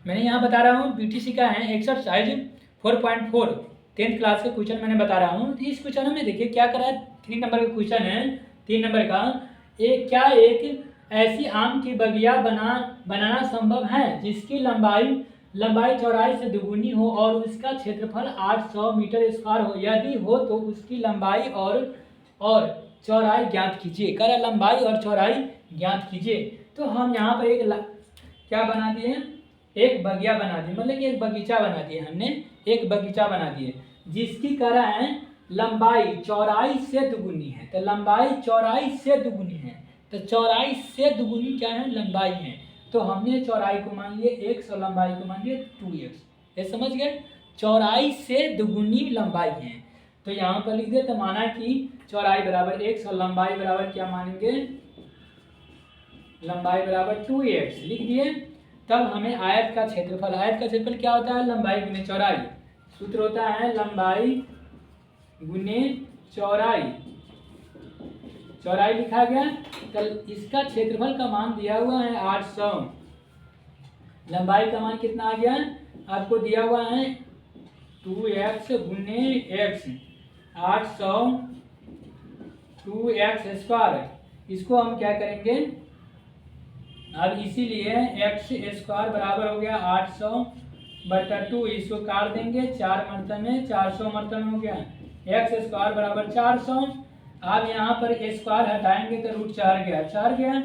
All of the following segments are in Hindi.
मैंने यहाँ बता रहा हूँ बीटीसी का है एक्सरसाइज 4.4 10th क्लास के क्वेश्चन मैंने बता रहा हूँ। तो इस क्वेश्चन में देखिए क्या करा है, 3 नंबर का क्वेश्चन है, 3 नंबर का। एक ऐसी आम की बगिया बनाना संभव है जिसकी लंबाई चौड़ाई से दुगुनी हो और उसका क्षेत्रफल 800 मीटर स्क्वायर हो। यदि हो तो उसकी लंबाई और चौड़ाई ज्ञात कीजिए। कह रहा लंबाई और चौड़ाई ज्ञात कीजिए। तो हम यहाँ पर क्या बना दिए, एक बगिया बना दिए, मतलब कि एक बगीचा बना दिए हमने, एक बगीचा बना दिए जिसकी कह रहा है लंबाई चौड़ाई से दुगुनी है। तो लंबाई चौड़ाई से दुगुनी है, तो चौड़ाई से दुगुनी क्या है, लंबाई है। तो हमने चौड़ाई को मान लिए x और लंबाई को मान लिए 2x। ये समझ गए, चौड़ाई से दुगुनी लंबाई है। तो यहाँ पर लिख दे, तो माना कि चौड़ाई बराबर x और लंबाई बराबर क्या मानेंगे, लंबाई बराबर 2x लिख दिए। तब हमें आयत का क्षेत्रफल क्या होता है, लंबाई गुने चौड़ाई। सूत्र होता है लंबाई गुने चौड़ाई, चौड़ाई लिखा गया। तो इसका क्षेत्रफल का मान दिया हुआ है 800, लंबाई का मान कितना आ गया आपको दिया हुआ है 2x गुने x, 800 2x स्क्वायर। इसको हम क्या करेंगे, अब इसीलिए x स्क्वायर बराबर हो गया 800/2। इसको काट देंगे, 4 मर्तन में 400 मर्तन हो गया, x स्क्वायर बराबर 400। अब यहाँ पर स्क्वायर हटाएंगे तो रूट 4 गया,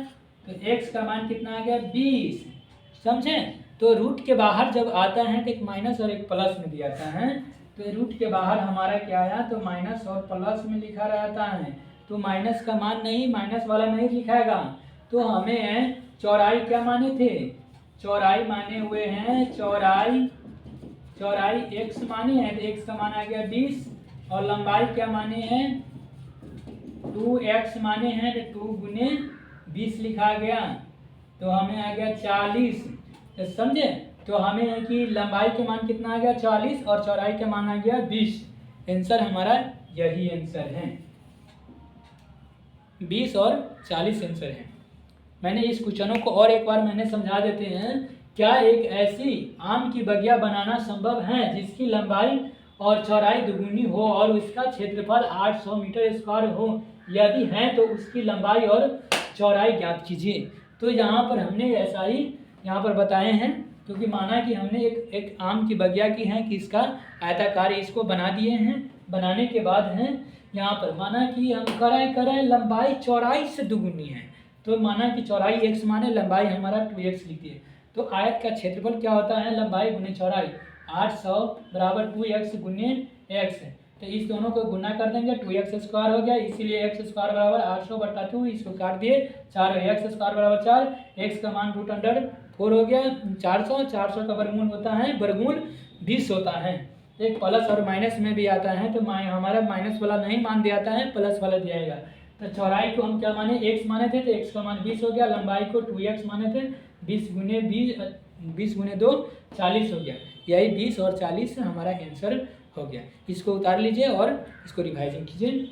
तो x का मान कितना आ गया 20। समझे, तो रूट के बाहर जब आता है तो एक माइनस और एक प्लस में दिया जाता है। तो रूट के बाहर हमारा क्या आया, तो माइनस और प्लस में लिखा रहता है। तो माइनस का मान नहीं, माइनस वाला नहीं लिखाएगा। तो हमें चौड़ाई क्या माने थे, चौड़ाई माने हुए हैं, चौड़ाई x माने हैं, तो x का मान आ गया 20। और लंबाई क्या माने हैं, 2x माने हैं, तो 2 गुने 20 लिखा गया। तो हमें आ गया 40। तो समझे, तो हमें कि लंबाई के मान कितना आ गया 40 और चौड़ाई का मान आ गया 20। आंसर हमारा यही आंसर है, 20 और 40 आंसर है। मैंने इस क्वेश्चनों को और एक बार मैंने समझा देते हैं। क्या एक ऐसी आम की बगिया बनाना संभव है जिसकी लंबाई और चौड़ाई दुगुनी हो और उसका क्षेत्रफल 800 मीटर स्क्वायर हो। यदि है तो उसकी लंबाई और चौड़ाई ज्ञात कीजिए। तो यहाँ पर हमने ऐसा ही यहाँ पर बताए हैं, क्योंकि माना कि हमने एक आम की बगिया की है कि इसका आयताकार इसको बना दिए हैं। बनाने के बाद हैं यहाँ पर माना कि हम करें लंबाई चौड़ाई से दुगुनी है। तो माना कि चौड़ाई x माने, लंबाई हमारा 2x लिखिए। तो आयत का क्षेत्रफल क्या होता है, लंबाई गुने चौड़ाई, 800 बराबर 2x गुने x। तो इस दोनों को गुना कर देंगे, 2x स्क्वायर हो गया, इसीलिए x स्क्वायर बराबर 800/2। इसको काट दिए, 4 x स्क्वायर बराबर 4, x का मान √4 हो गया 400 का वर्गमूल होता है, वर्गमूल 20 होता है। एक प्लस और माइनस में भी आता है, तो हमारा माइनस वाला नहीं मान दिया जाता है, प्लस वाला दिया जाएगा। तो चौड़ाई को हम क्या माने, x माने थे, तो x का मान 20 हो गया। लंबाई को 2x माने थे, 20 गुने 2 40 हो गया। यही 20 और 40 हमारा आंसर हो गया। इसको उतार लीजिए और इसको रिवाइजिंग कीजिए।